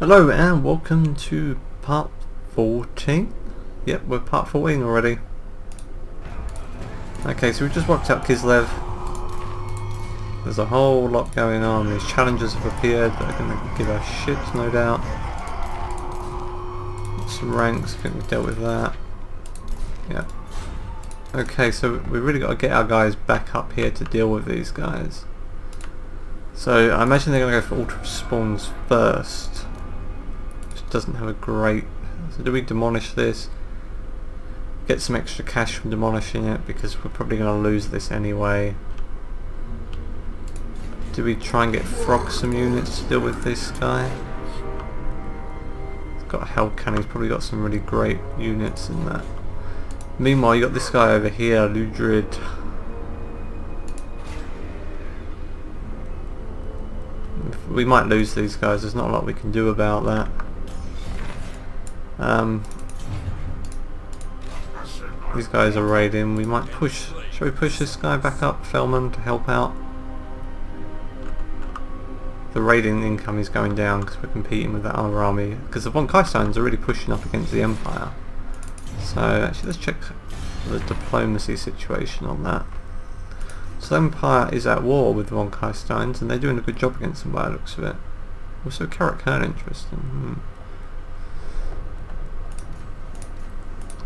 Hello and welcome to part 14. Yep, we're part 14 already. Okay, so we just walked out Kislev. There's a whole lot going on. These challenges have appeared that are going to give us shit, no doubt. Some ranks, I think we dealt with that. Yeah. Okay, so we really got to get our guys back up here to deal with these guys. So I imagine they're going to go for ultra spawns first. Doesn't have a great... So do we demolish this? Get some extra cash from demolishing it because we're probably going to lose this anyway. Do we try and get Frog some units to deal with this guy? He's got a hell cannon, he's probably got some really great units in that. Meanwhile you got this guy over here, Ludrid. We might lose these guys, there's not a lot we can do about that. These guys are raiding. We might push. Shall we push this guy back up, Fellman, to help out? The raiding income is going down because we're competing with that other army. Because the von Kaisteins are really pushing up against the Empire. So actually, let's check the diplomacy situation on that. So the Empire is at war with the von Kaisteins, and they're doing a good job against them by the looks of it. Also, Karakhan, interesting.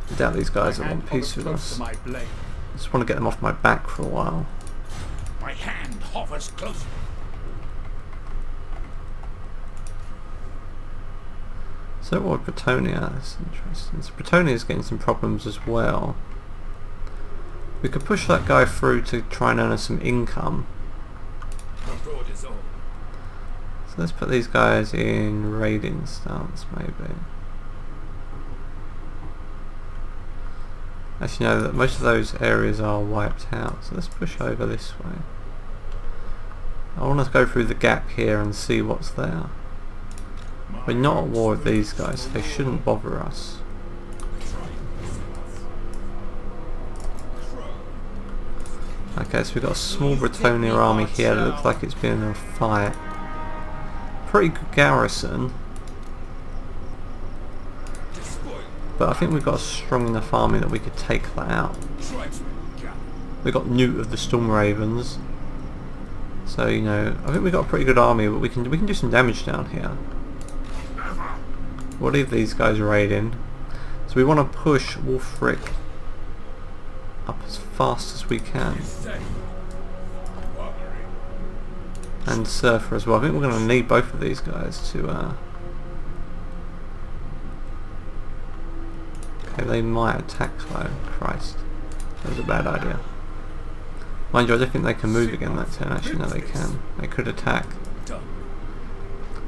I doubt these guys are want peace with us. I just want to get them off my back for a while. My hand hovers close. So what, Bretonia? That's interesting. So Bretonia is getting some problems as well. We could push that guy through to try and earn us some income. So let's put these guys in raiding stance, maybe. Actually no, most of those areas are wiped out, so let's push over this way. I want to go through the gap here and see what's there. We're not at war with these guys, so they shouldn't bother us. Okay, so we've got a small Bretonia army here that looks like it's been in a fight. Pretty good garrison. But I think we've got a strong enough army that we could take that out. We've got Newt of the Storm Ravens. So, you know, I think we've got a pretty good army, but we can do some damage down here. We'll leave these guys raiding. So we want to push Wolfric up as fast as we can. And Surfer as well. I think we're going to need both of these guys to... Okay, they might attack though. Christ. That was a bad idea. Mind you, I don't think they can move again that turn. Actually, no, they can. They could attack.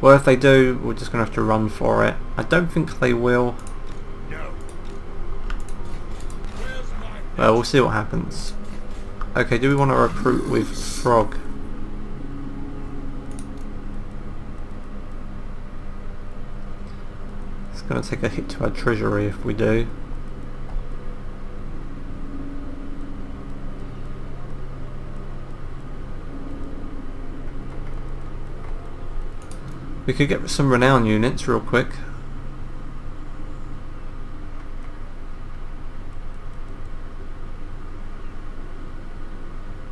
Well, if they do, we're just going to have to run for it. I don't think they will. Well, we'll see what happens. Okay, do we want to recruit with Frog? It's going to take a hit to our treasury if we do. We could get some renown units real quick.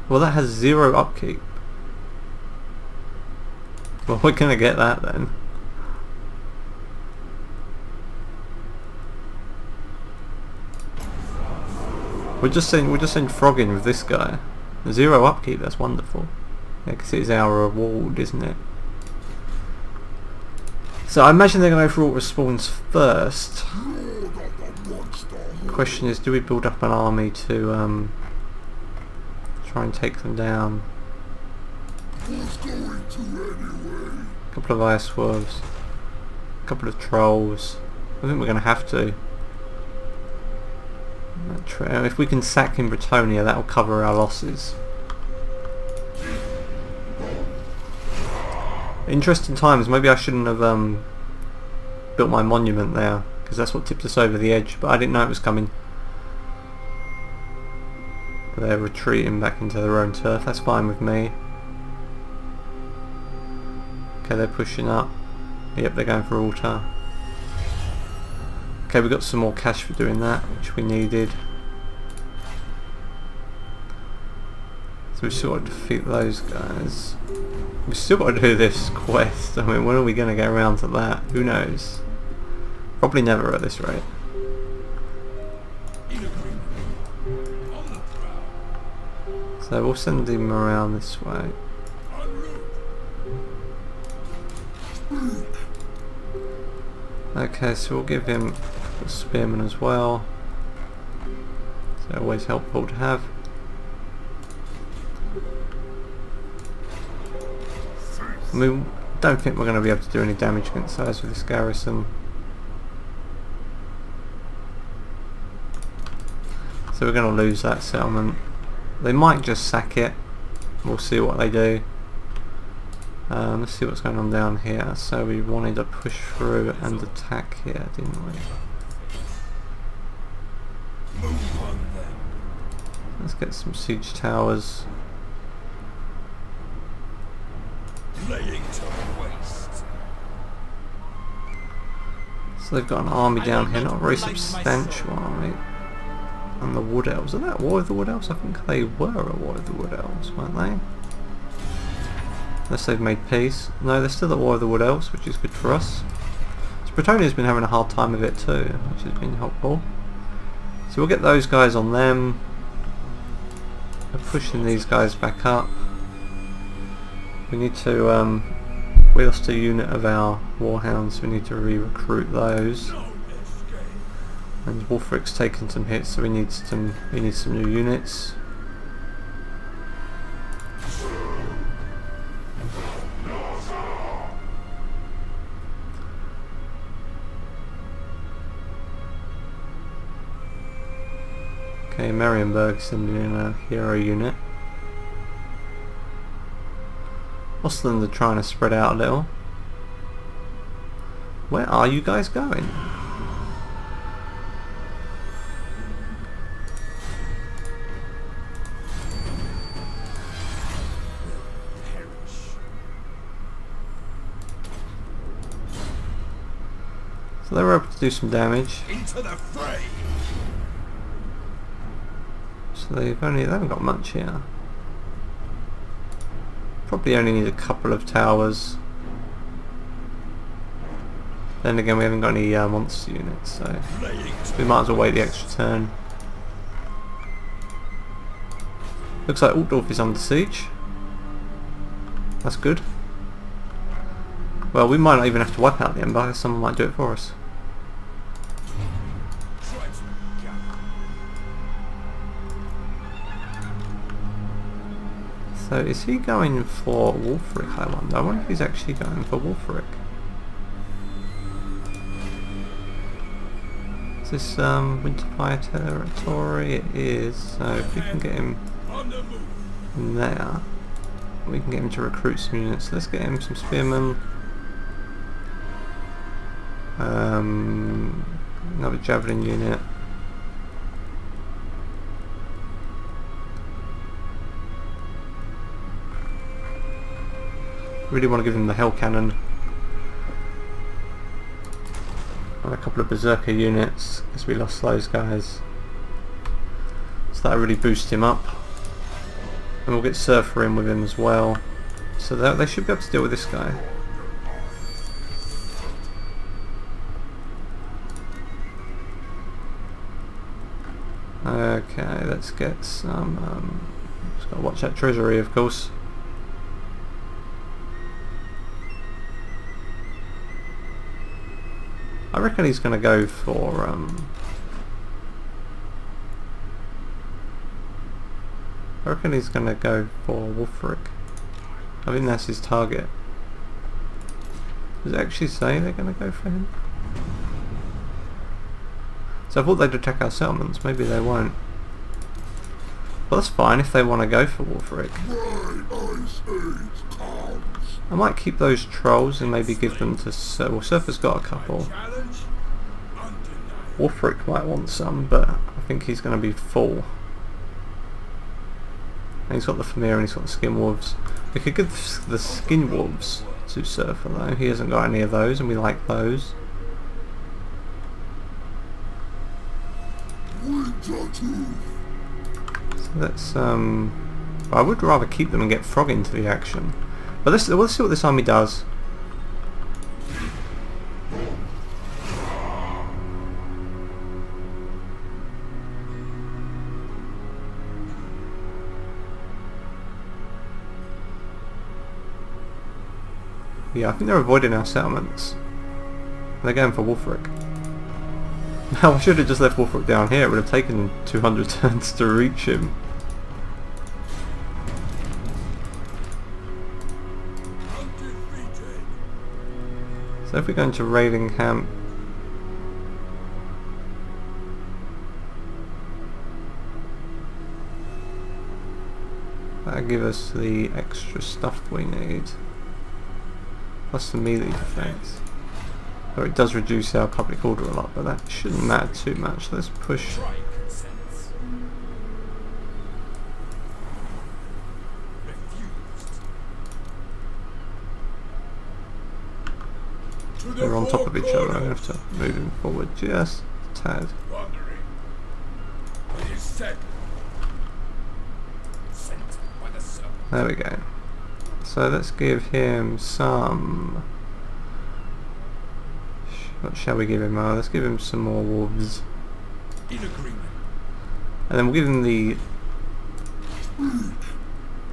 Well, that has 0 upkeep. Well, we're going to get that then. We're just send Frog in with this guy. 0 upkeep, that's wonderful. Yeah, because it's our reward, isn't it? So I imagine they're going to go for auto spawns first. The question is, do we build up an army to try and take them down? A couple of ice wolves, a couple of trolls. I think we're going to have to. If we can sack in Bretonia, that'll cover our losses. Interesting times. Maybe I shouldn't have built my monument there, because that's what tipped us over the edge, but I didn't know it was coming. They're retreating back into their own turf. That's fine with me. Okay, they're pushing up. Yep, they're going for altar. Okay, we got some more cash for doing that, which we needed. So we still got to defeat those guys. We still got to do this quest. I mean, when are we going to get around to that? Who knows? Probably never at this rate. So we'll send him around this way. Okay, so we'll give him a spearman as well. So always helpful to have. I mean, don't think we're going to be able to do any damage against those with this garrison. So we're going to lose that settlement. They might just sack it. We'll see what they do. Let's see what's going on down here. So we wanted to push through and attack here, didn't we? Let's get some siege towers. So they've got an army down here, not a very substantial army. And the Wood Elves, are they at war with the Wood Elves? I think they were at war with the Wood Elves, weren't they? Unless they've made peace. No, they're still at war with the Wood Elves, which is good for us. So Bretonia's been having a hard time of it too, which has been helpful. So we'll get those guys on them. We're pushing these guys back up. We need to, we lost a unit of our Warhounds, so we need to re-recruit those. And Wulfric's taken some hits, so we need some new units. Okay, Marienburg sending in a hero unit. Ostland are trying to spread out a little. Where are you guys going? So they were able to do some damage. Into the fray. So they haven't got much here. Probably only need a couple of towers. Then again, we haven't got any monster units, so we might as well wait the extra turn. Looks like Altdorf is under siege. That's good. Well, we might not even have to wipe out the Empire, someone might do it for us. So is he going for Wulfric, I wonder? I wonder if he's actually going for Wulfric. Is this Winterfire territory? It is, so if we can get him there, we can get him to recruit some units. So let's get him some spearmen. Another javelin unit. Really want to give him the Hell Cannon. And a couple of Berserker units, because we lost those guys. So that'll really boost him up. And we'll get Surfer in with him as well. So they should be able to deal with this guy. Okay, let's get some... just got to watch that treasury, of course. I reckon he's going to go for I reckon he's going to go for Wulfric. I think that's his target. Does it actually say they're going to go for him? So I thought they'd attack our settlements, maybe they won't. Well, that's fine if they want to go for Wulfric. I might keep those trolls and maybe give them to well, Surfer's got a couple. Wulfric might want some, but I think he's going to be full. And he's got the Famir and he's got the Skin Wolves. We could give the Skin Wolves to Surfer though. He hasn't got any of those, and we like those. So let's I would rather keep them and get Frog into the action. But let's see what this army does. Yeah, I think they're avoiding our settlements. They're going for Wulfric. Now I should have just left Wulfric down here. It would have taken 200 turns to reach him. So if we go into raiding camp, that'll give us the extra stuff we need. Plus the melee defense. Or it does reduce our public order a lot, but that shouldn't matter too much. Let's push. They're on top of each other. I'm going to have to move him forward just a tad. There we go. So let's give him some... What shall we give him? Let's give him some more wolves. In agreement. And then we'll give him the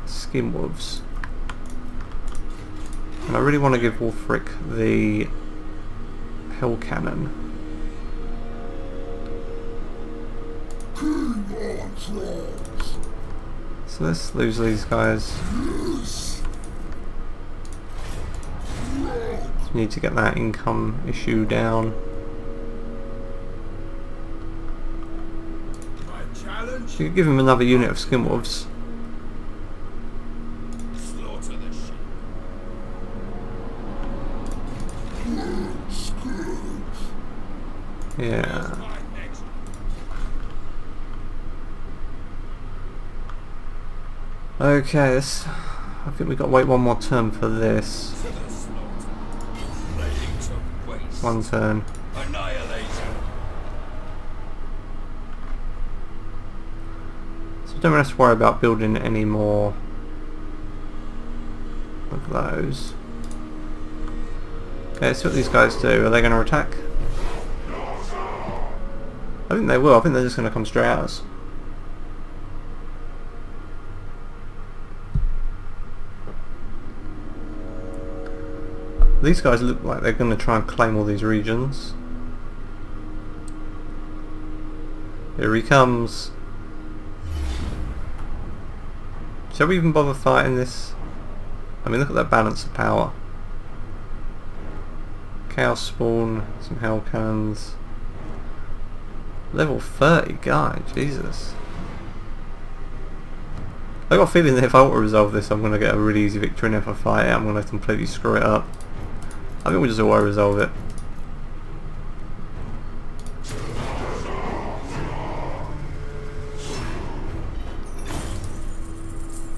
skin wolves. And I really want to give Wulfric the hell cannon. So let's lose these guys. Need to get that income issue down. You could give him another unit of skin wolves. Yeah. Okay, this, I think we've got to wait one more turn for this. One turn. So don't have to worry about building any more of those. Okay, let's see what these guys do. Are they going to attack? I think they will. I think they're just going to come straight at us. These guys look like they're going to try and claim all these regions. Here he comes. Shall we even bother fighting this? I mean, look at that balance of power. Chaos Spawn, some Hell Cannons. Level 30 guy, Jesus. I got a feeling that if I auto-resolve this, I'm going to get a really easy victory, and if I fight it, I'm going to completely screw it up. I think we'll just auto-resolve it.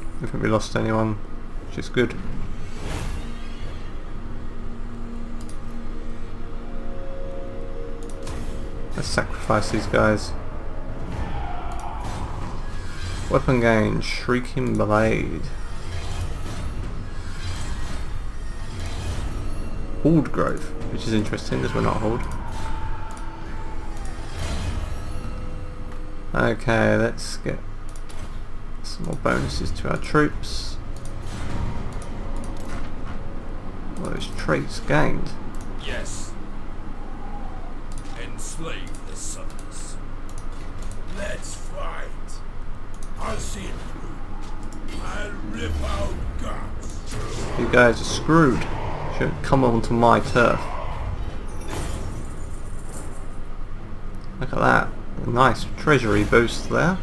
I don't think we lost anyone, which is good. Let's sacrifice these guys. Weapon gain, Shrieking Blade. Horde growth, which is interesting because we're not Horde. Okay, let's get some more bonuses to our troops. All those traits gained. Yes. Enslave the sons. Let's fight. I'll see it through. I'll rip out guts. You guys are screwed. Should come onto my turf. Look at that. A nice treasury boost there.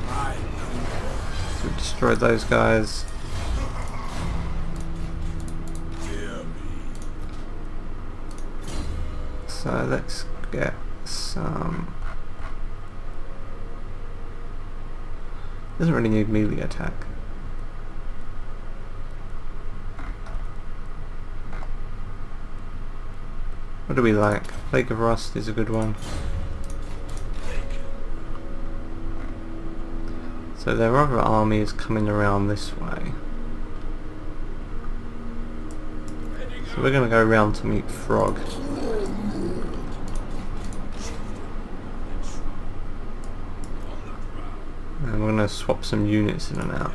So we destroyed those guys. So let's get some... Doesn't really need melee attack. What do we like? Plague of Rust is a good one. So their other army is coming around this way. So we're going to go around to meet Frog. And we're going to swap some units in and out.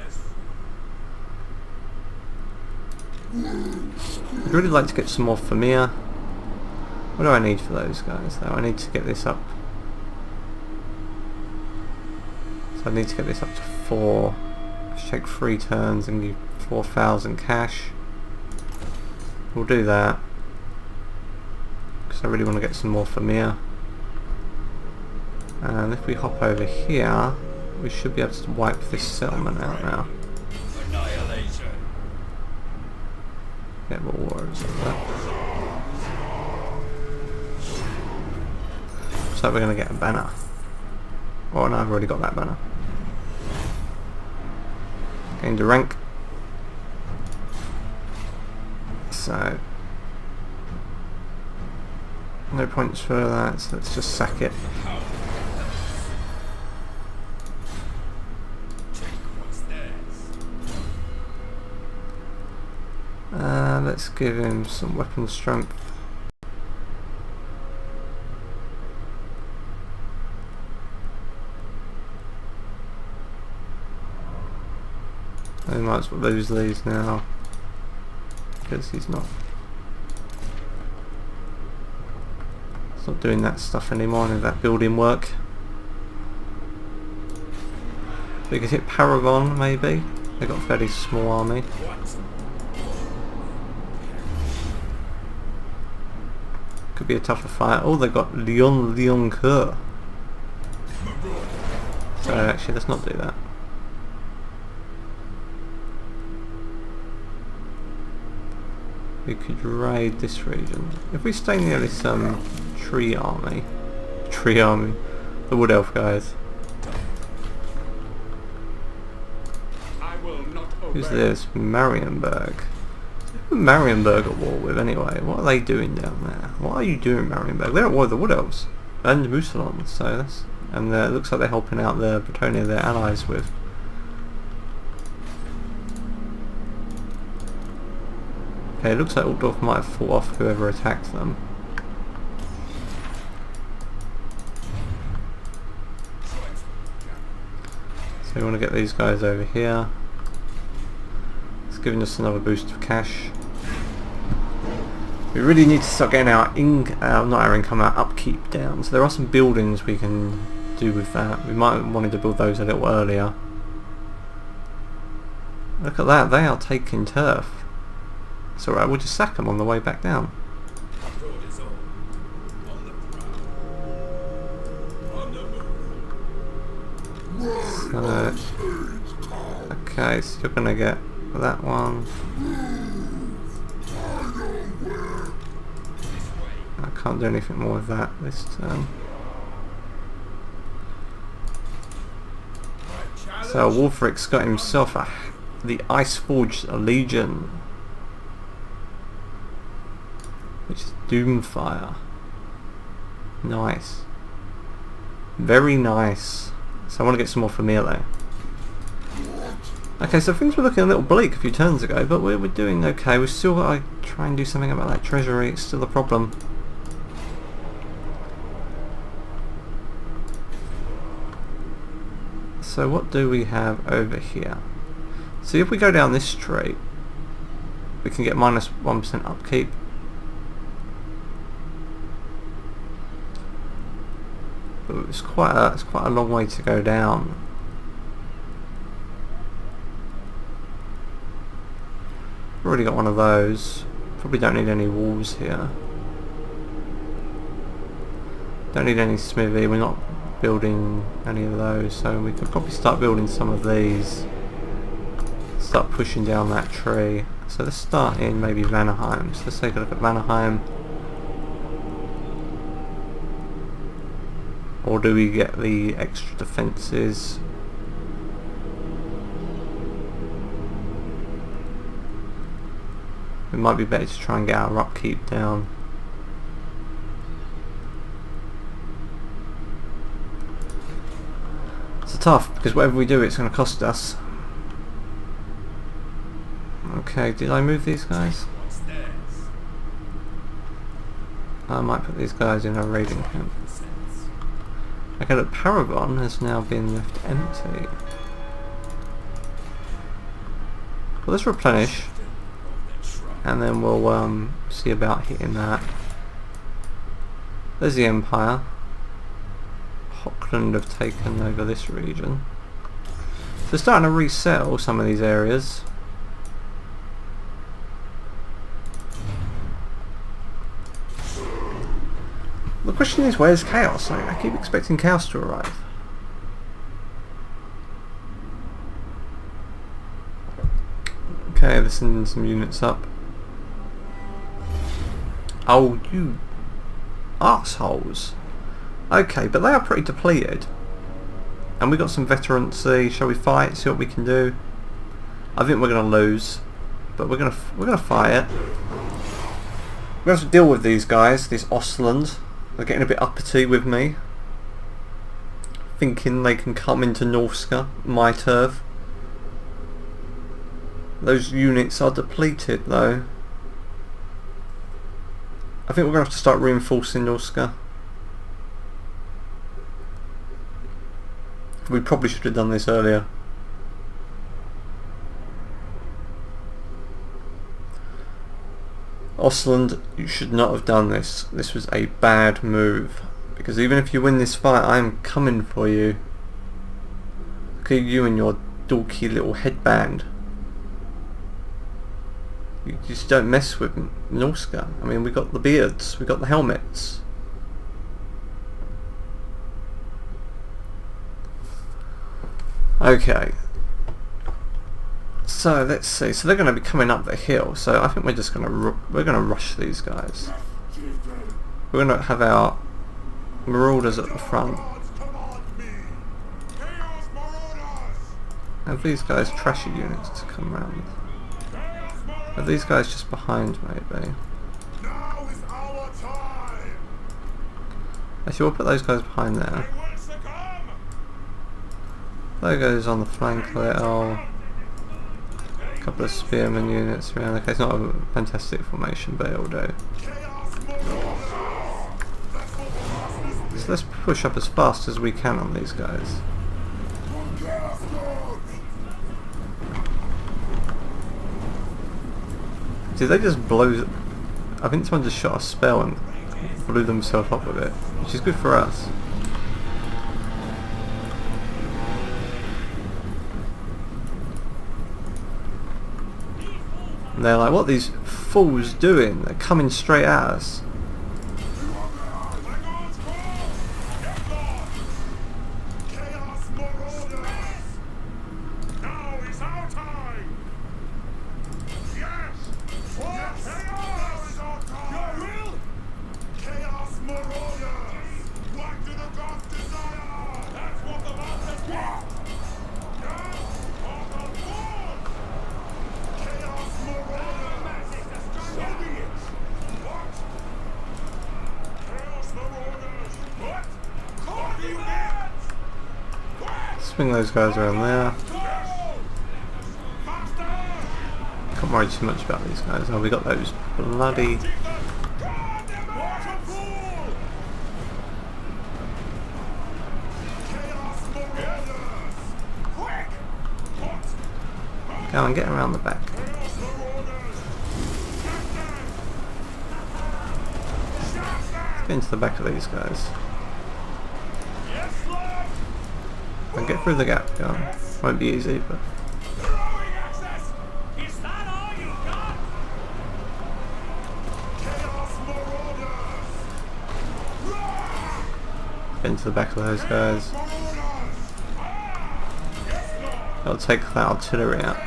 I'd really like to get some more Famir. What do I need for those guys though? I need to get this up. So I need to get this up to 4. Let's take 3 turns and give 4,000 cash. We'll do that. Because I really want to get some more Famir. And if we hop over here, we should be able to wipe this settlement out now. Get more wars on that. So we're going to get a banner. Oh no, I've already got that banner. Gained a rank. So no points for that, so let's just sack it. Let's give him some weapon strength. I might as well lose these now because he's not doing that stuff anymore, and that building work. We could hit Paragon maybe. They've got a fairly small army. Could be a tougher fight. Oh, they've got Leon Kerr. So actually, let's not do that. We could raid this region. If we stay near this tree army, the Wood Elf guys. Who's this? Marienburg. Marienburg at war with anyway? What are they doing down there? What are you doing, Marienburg? They're at war with the Wood Elves and Musalon, so that's, and it looks like they're helping out the Bretonia they're allies with. Okay, it looks like Altdorf might have fought off whoever attacked them. So we want to get these guys over here. It's giving us another boost of cash. We really need to start getting our our upkeep down. So there are some buildings we can do with that. We might have wanted to build those a little earlier. Look at that, they are taking turf. It's alright, we'll just sack them on the way back down. So, okay, so you're gonna get that one. I can't do anything more with that this turn. So Wolfric's got himself the Iceforged Legion, which is Doomfire. Nice. Very nice. So I want to get some more Famir though. Okay, so things were looking a little bleak a few turns ago, but we're doing okay. We've still got to try and do something about that treasury. It's still a problem. So what do we have over here? So if we go down this street, we can get minus 1% upkeep. But it's quite a long way to go down. Already got one of those. Probably don't need any walls here. Don't need any smithy. We're not building any of those, so we could probably start building some of these. Start pushing down that tree. So let's start in maybe Vanaheim. So let's take a look at Vanaheim. Or do we get the extra defences? It might be better to try and get our upkeep down. tough, because whatever we do, it's going to cost us. Okay, did I move these guys? What's theirs? I might put these guys in a raiding camp. Okay, look, Paragon has now been left empty. Well, let's replenish, and then we'll see about hitting that. There's the Empire. Hockland have taken over this region. They're starting to resettle some of these areas. The question is, where's Chaos? I keep expecting Chaos to arrive. Okay, they're sending some units up. Oh, you arseholes. Okay, but they are pretty depleted. And we got some veterancy. Shall we fight? See what we can do? I think we're gonna lose, but we're gonna fight it. We have to deal with these guys, these Ostlands. They're getting a bit uppity with me, thinking they can come into Norsca, my turf. Those units are depleted though. I think we're going to have to start reinforcing Norsca. We probably should have done this earlier. Ostland, you should not have done this. This was a bad move. Because even if you win this fight, I am coming for you. Look at you and your dorky little headband. You just don't mess with Norsca. I mean, we got the beards, we got the helmets. Okay. So let's see. So they're going to be coming up the hill. So I think we're just going to rush these guys. We're going to have our marauders at the front. Have these guys trashy units to come around. Are these guys just behind maybe? Actually, we'll put those guys behind there. Logos on the flank a little. Couple of spearman units around. Okay, it's not a fantastic formation, but it'll do. So let's push up as fast as we can on these guys. Did they just blow? I think someone just shot a spell and blew themselves up with it, which is good for us. And they're like, what are these fools doing? They're coming straight at us. Swing those guys around there. Can't worry too much about these guys. Oh, we got those bloody... Go on, get around the back. Let's get into the back of these guys. And get through the gap, go on. Won't be easy, but... Get into the back of those guys. I'll take that artillery out.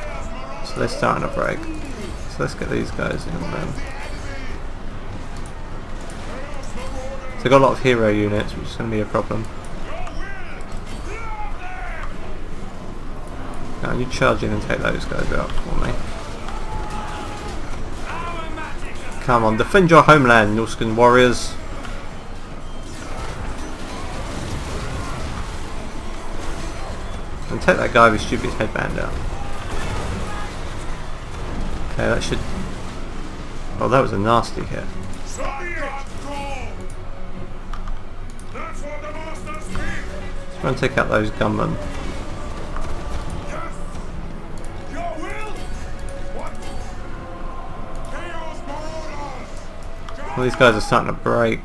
So they're starting to break. So let's get these guys in then. So they've got a lot of hero units, which is going to be a problem. Now you charge in and take those guys out for me. Come on, defend your homeland, Norscan warriors. take that guy with his stupid headband out. Okay, that should... Oh, that was a nasty hit. Let's try and take out those gunmen. Well, these guys are starting to break.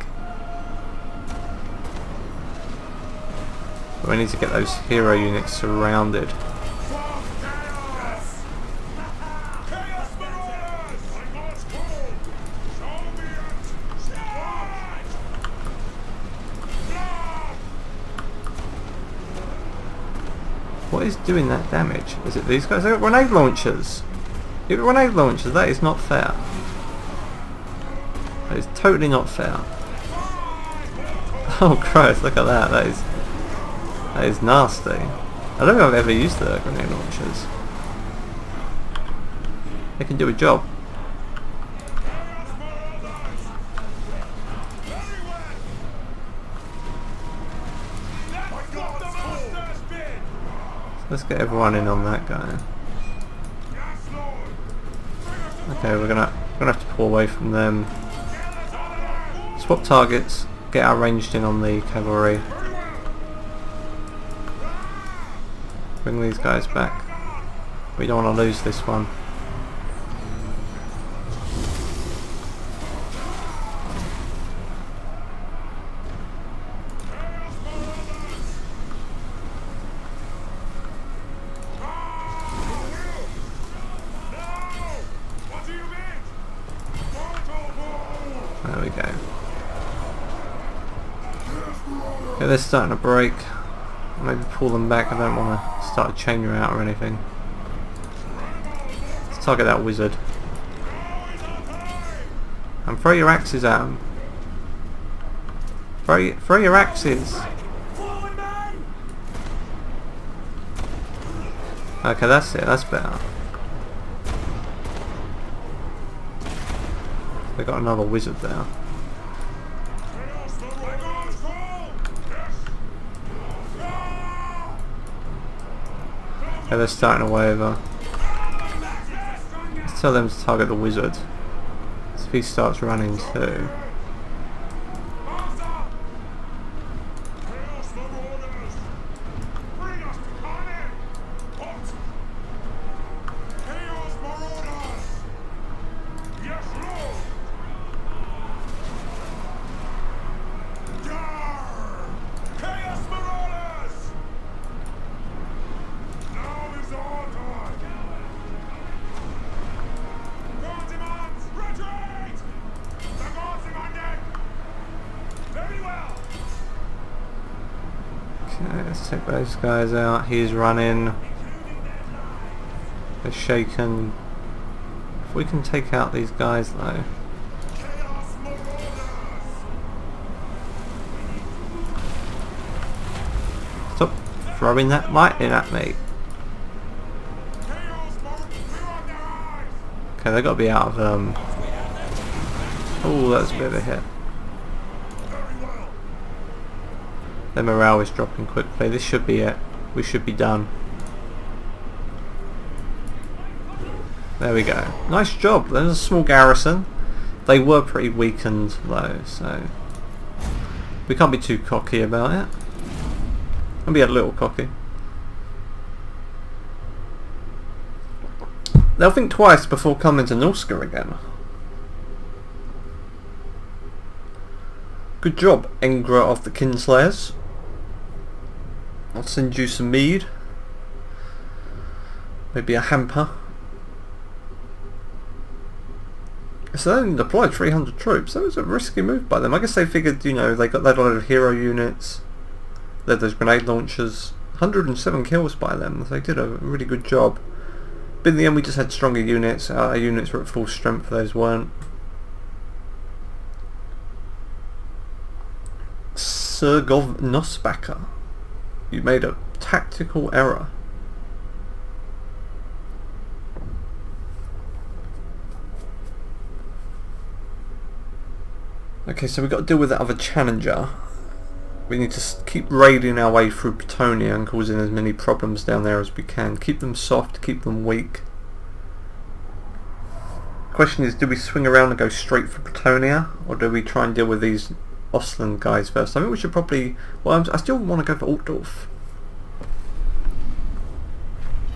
But we need to get those hero units surrounded. What is doing that damage? Is it these guys? They've got grenade launchers! You've got grenade launchers, that is not fair. That is totally not fair. Oh Christ, look at that, that is nasty. I don't think I've ever used the grenade launchers. They can do a job. Let's get everyone in on that guy. Okay, we're gonna have to pull away from them. Swap targets, get our ranged in on the cavalry. Bring these guys back. We don't want to lose this one. There we go. Okay, they're starting to break. Maybe pull them back. I don't want to start a chain route or anything. Let's target that wizard. And throw your axes at him. Throw your axes. Okay, that's it. That's better. They got another wizard there. Okay, they're starting to waver. Let's tell them to target the wizard. So if he starts running too. Okay, let's take those guys out. He's running. They're shaken. If we can take out these guys though. Stop throwing that lightning at me. Okay, they've got to be out of oh, that's a bit of a hit. Their morale is dropping quickly. This should be it. We should be done. There we go. Nice job. There's a small garrison. They were pretty weakened though, so we can't be too cocky about it. I'll be a little cocky. They'll think twice before coming to Norsca again. Good job, Engra of the Kinslayers. I'll send you some mead. Maybe a hamper. So they only deployed 300 troops. That was a risky move by them. I guess they figured, you know, they got that lot of hero units. They had those grenade launchers. 107 kills by them. They did a really good job. But in the end we just had stronger units. Our units were at full strength, those weren't. Sergov Nosbacher. You made a tactical error. Okay, so we've got to deal with that other challenger. We need to keep raiding our way through Bretonia and causing as many problems down there as we can. Keep them soft, keep them weak. Question is, do we swing around and go straight for Bretonia, or do we try and deal with these Ostland guys first? I think we should probably... Well, I still want to go for Altdorf.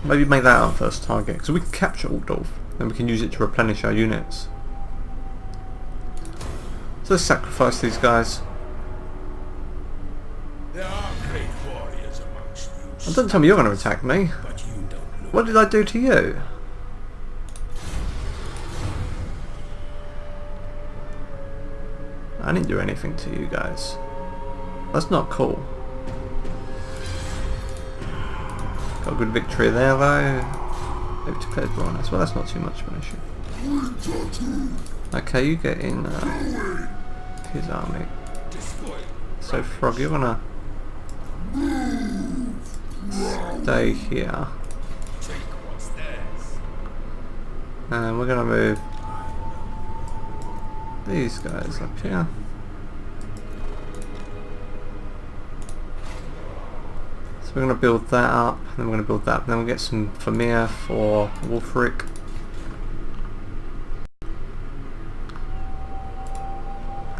Maybe make that our first target, because we can capture Altdorf, then we can use it to replenish our units. So let's sacrifice these guys. There are great warriors amongst you. And don't tell me you're going to attack me. But you don't look. What did I do to you? I didn't do anything to you guys. That's not cool. Got a good victory there though. They've declared war on us. Well, that's not too much of an issue. Okay, you get in his army. So Frog, you're gonna stay here. And we're gonna move these guys up here. So we're going to build that up, and then we're going to build that up, and then we'll get some Vermeer for Wulfric.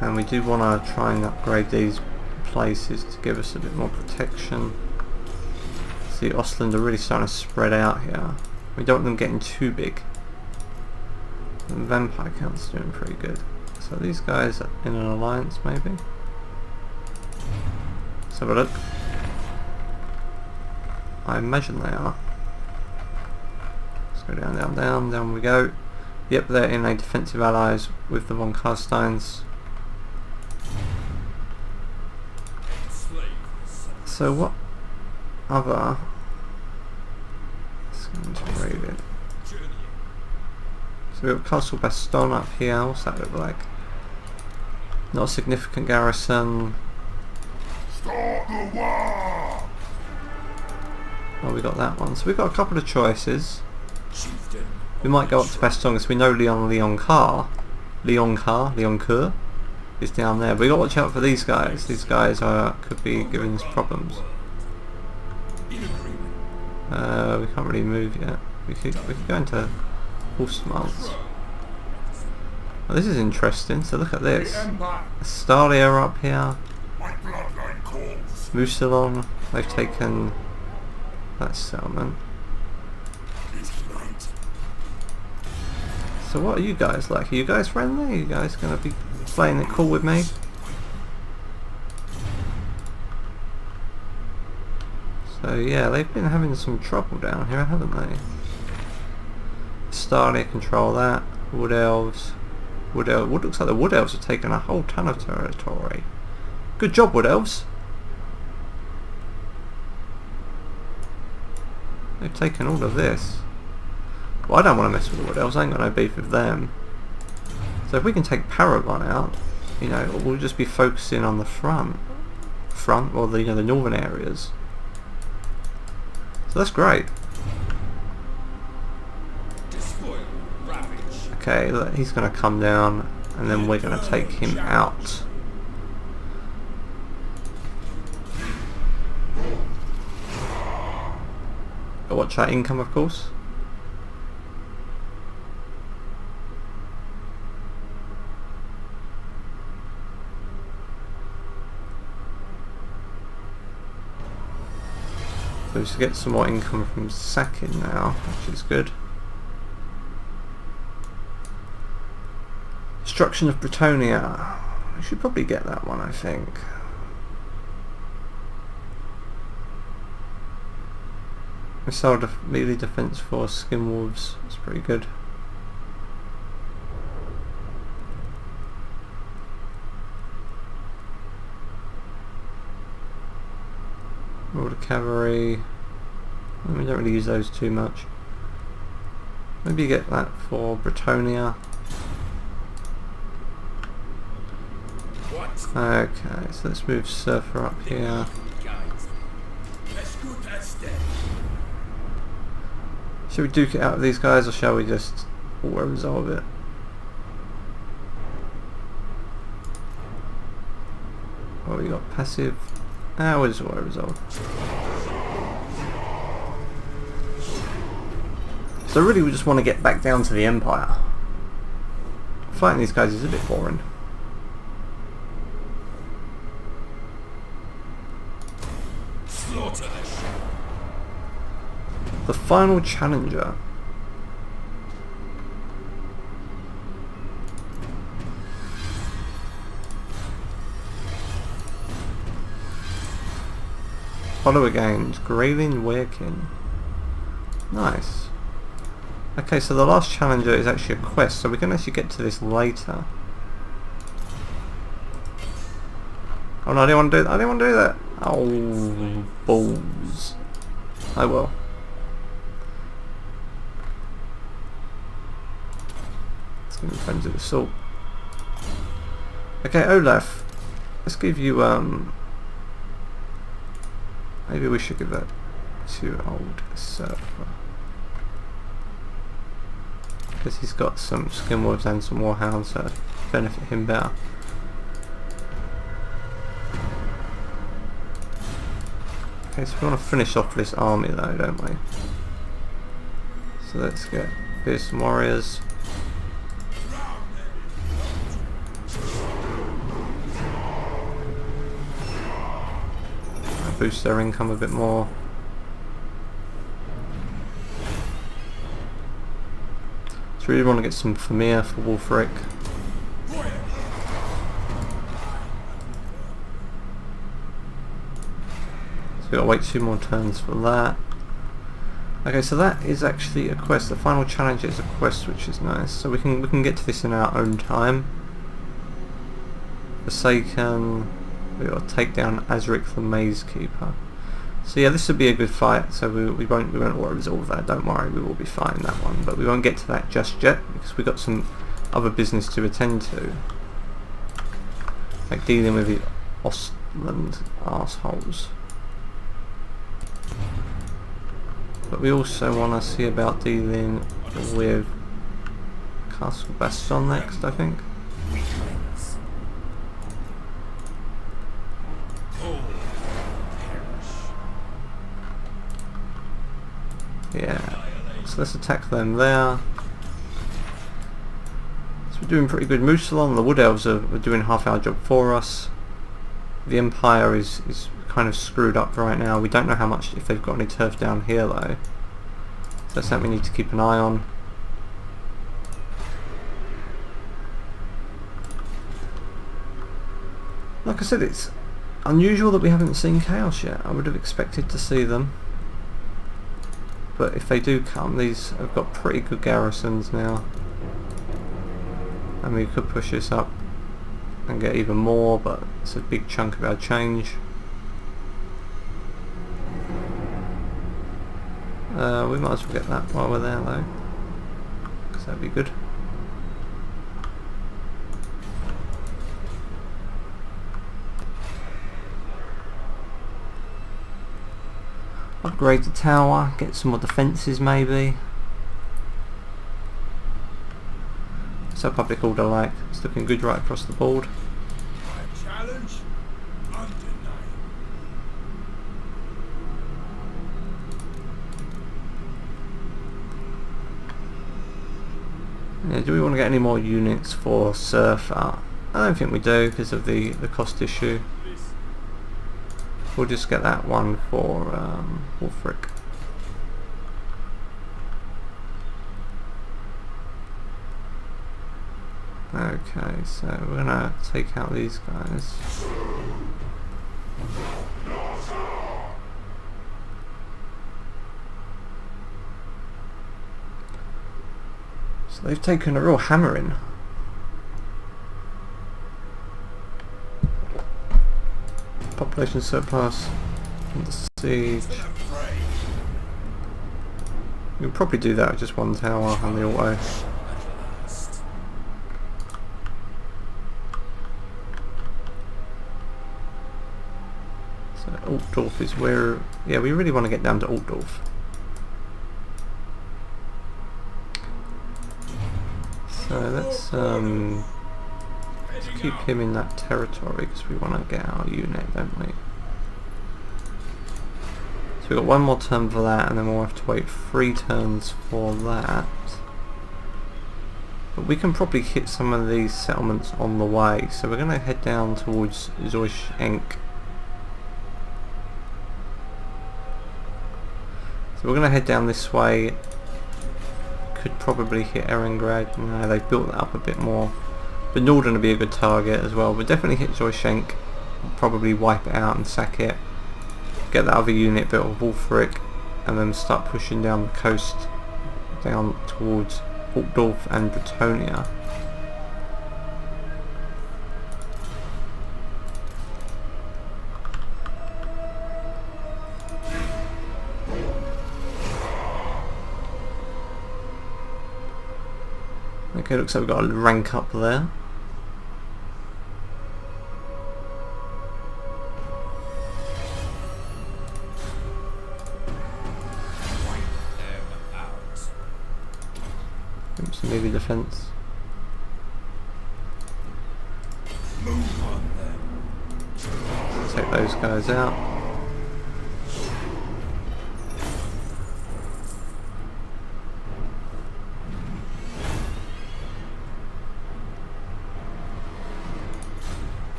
And we do want to try and upgrade these places to give us a bit more protection. See, Ostland are really starting to spread out here. We don't want them getting too big. And Vampire Count's doing pretty good. So these guys are in an alliance maybe? Let's have a look. I imagine they are. Let's go down, down, down, down we go. Yep, they're in a defensive allies with the von Carsteins. So what other... Let's go into raid it. So we've got Castle Baston up here. What's that look like? Not a significant garrison. Oh, we got that one. So we've got a couple of choices. We might go up to Baston because we know Leoncoeur is down there. But we got to watch out for these guys. These guys could be giving us problems. We can't really move yet. We could go into Horsemarts. Well, this is interesting. So look at this. Stalia are up here. Musilon. They've taken that settlement. So what are you guys like? Are you guys friendly? Are you guys going to be playing it cool with me? So yeah, they've been having some trouble down here, haven't they? Stalia control that. Wood Elves. Looks like the Wood Elves have taken a whole ton of territory. Good job, Wood Elves. They've taken all of this. Well, I don't want to mess with the Wood Elves. I ain't got no beef with them. So if we can take Paragon out, you know, we'll just be focusing on the front, or the the northern areas. So that's great. Okay, look, he's going to come down, and then we're going to take him out. Watch that income, of course. So we should get some more income from sacking now, which is good. Destruction of Bretonia. We should probably get that one, I think. Missile melee defense for Skinwolves. That's pretty good. Order cavalry. We don't really use those too much. Maybe get that for Bretonia. Okay, so let's move Surfer up here. Should we duke it out with these guys, or shall we just auto-resolve it? we got passive. We'll just auto resolve. So really we just want to get back down to the Empire. Fighting these guys is a bit boring. Slaughter the ship. The final challenger. Follower games, Graylin Weirkin. Nice. Okay, so the last challenger is actually a quest, so we can actually get to this later. Oh no, I didn't want to do that. I didn't want to do that. Oh, balls. I will. Let's give him Frenzy Assault. Okay, Olaf. Let's give you, maybe we should give that to Old Surfer. Because he's got some Skinwolves and some Warhounds, so benefit him better. Okay, so we want to finish off this army though, don't we? So let's get Fearsome Warriors. Boost their income a bit more. So we really want to get some Famir for Wulfric. So we've got to wait 2 more turns for that. Okay, so that is actually a quest. The final challenge is a quest, which is nice. So we can get to this in our own time. Forsaken. We've got to take down Azric the Maze Keeper. So yeah, this would be a good fight. So we won't worry resolve that. Don't worry, we will be fine in that one. But we won't get to that just yet because we've got some other business to attend to, like dealing with the Ostland arseholes. But we also want to see about dealing with Castle Bastion next, I think. Yeah, so let's attack them there. So we're doing pretty good. Musalon, the Wood Elves are doing half our job for us. The Empire is kind of screwed up right now. We don't know how much, if they've got any turf down here though. So that's something we need to keep an eye on. Like I said, it's unusual that we haven't seen Chaos yet. I would have expected to see them. But if they do come, these have got pretty good garrisons now. And we could push this up and get even more, but it's a big chunk of our change. We might as well get that while we're there though, because that'd be good. Upgrade the tower, get some more defences maybe. So public order like, it's looking good right across the board. My challenge undeniable. Yeah, do we want to get any more units for Surfer? I don't think we do because of the cost issue. We'll just get that one for Wulfric. Okay, so we're gonna take out these guys. So they've taken a real hammering. Population surplus, under siege. We could probably do that with just one tower and the auto. So Altdorf is where, yeah, we really want to get down to Altdorf. So let's keep him in that territory because we want to get our unit, don't we? So we've got one more turn for that, and then we'll have to wait 3 turns for that. But we can probably hit some of these settlements on the way, so we're going to head down towards Zoishenk. So we're going to head down this way. Could probably hit Erengrad. No, they've built that up a bit more. But Norden would be a good target as well. But definitely hit Zoishenk. Probably wipe it out and sack it. Get that other unit built of Wolfric, and then start pushing down the coast down towards Altdorf and Bretonnia. Okay, looks like we've got a rank up there. Some maybe defense. Move on them. Take those guys out.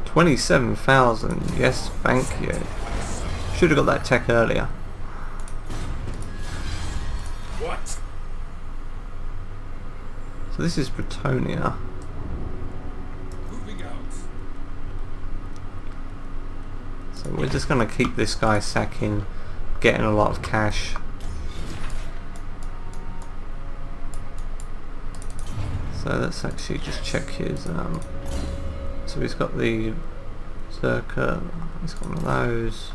$27,000. Yes, thank you. Should have got that tech earlier. What? So this is Bretonnia. Moving out. So we're just going to keep this guy sacking, getting a lot of cash. So let's actually just check his so he's got the Zerker, he's got one of those.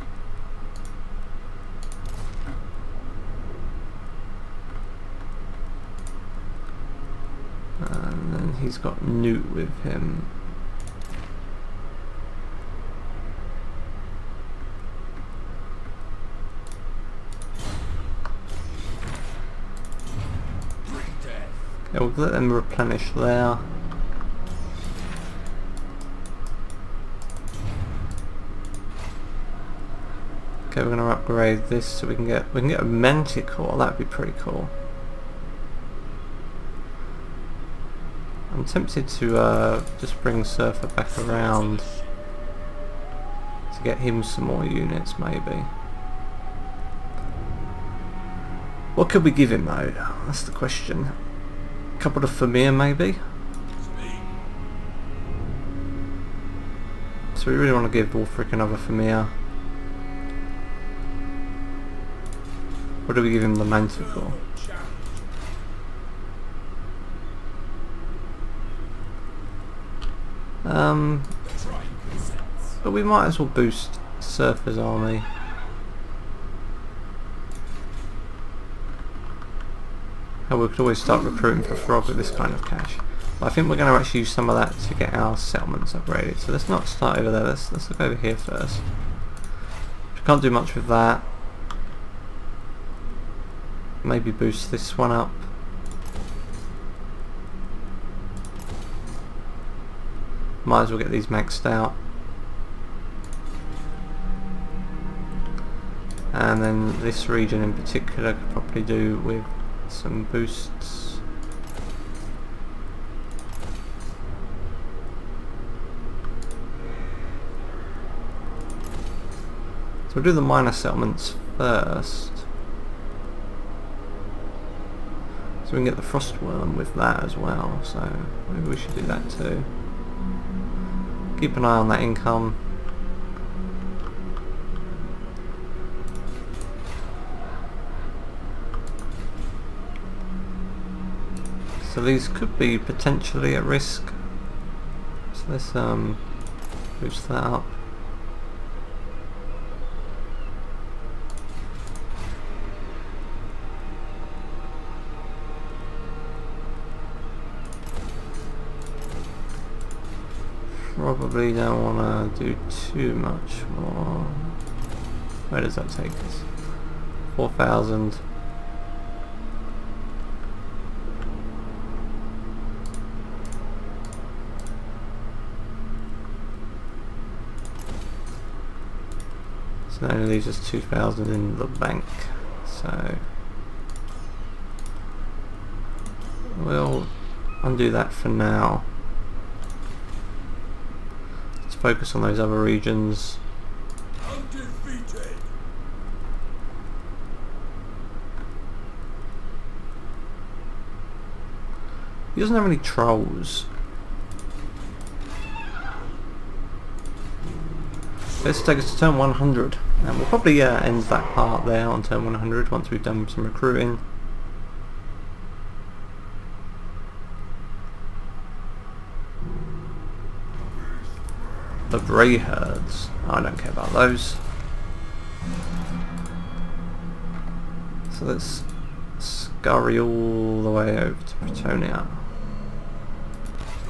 And then he's got Newt with him. Okay, we'll let them replenish there. Okay, we're going to upgrade this so we can get a Manticore. That'd be pretty cool. I'm tempted to just bring Surfer back around to get him some more units, maybe. What could we give him though? That's the question. A couple of Famir maybe? So we really want to give Wolfric another Famir. Or do we give him the Manticore? But we might as well boost Surfer's army. And we could always start recruiting for Frog with this kind of cash. But I think we're going to actually use some of that to get our settlements upgraded. So let's not start over there, let's look over here first. We can't do much with that. Maybe boost this one up. Might as well get these maxed out. And then this region in particular could probably do with some boosts. So we'll do the minor settlements first. So we can get the Frostworm with that as well, so maybe we should do that too. Keep an eye on that income. So these could be potentially at risk. So let's boost that up. Probably don't want to do too much more. Where does that take us? 4,000. So that only leaves us 2,000 in the bank. So we'll undo that for now. Let's focus on those other regions. Undefeated. He doesn't have any trolls. Let's take us to turn 100, and we'll probably end that part there on turn 100 once we've done some recruiting. The Grey Herds. I don't care about those. So let's scurry all the way over to Pretonia.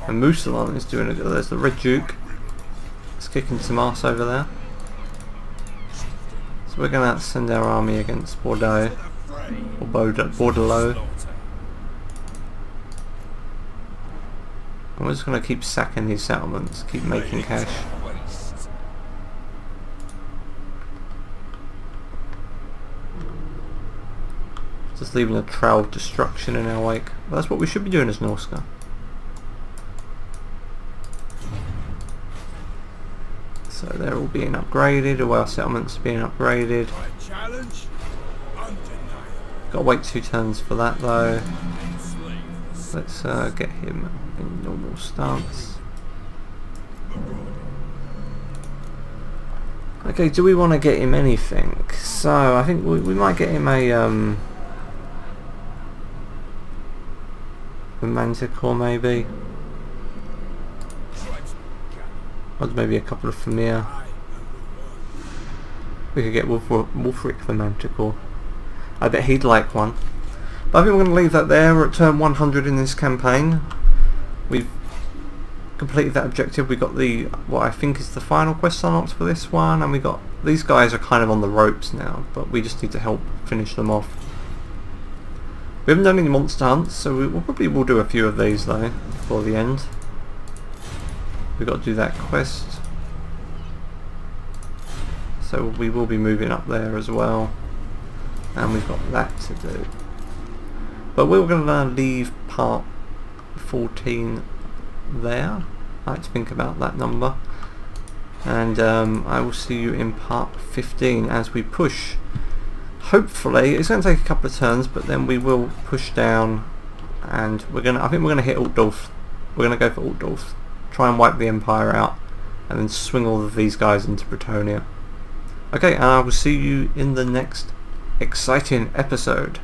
And Moussalon is doing a good. There's the Red Duke. It's kicking some ass over there. So we're going to send our army against Bordeaux. Or Bordeaux. And we're just going to keep sacking these settlements. Keep making cash. Just leaving a trail of destruction in our wake. But that's what we should be doing as Norsca. So they're all being upgraded, all our settlements are being upgraded. Got to wait 2 turns for that though. Let's get him in normal stance. Okay, do we want to get him anything? So I think we might get him a Manticore maybe. Or maybe a couple of Famir. We could get Wolfric the Manticore. I bet he'd like one. But I think we're going to leave that there. We're at turn 100 in this campaign. We've completed that objective. We got the what I think is the final quest unlocked for this one, and we got these guys are kind of on the ropes now, but we just need to help finish them off. We haven't done any monster hunts, so we'll probably do a few of these though before the end. We've got to do that quest, so we will be moving up there as well, and we've got that to do. But we're going to leave part 14 there. I like to think about that number, and I will see you in part 15 as we push. Hopefully it's going to take a couple of turns, but then we will push down, and I think we're going to hit Altdorf. We're going to go for Altdorf. Try and wipe the Empire out, and then swing all of these guys into Pretonia. Okay, and I will see you in the next exciting episode.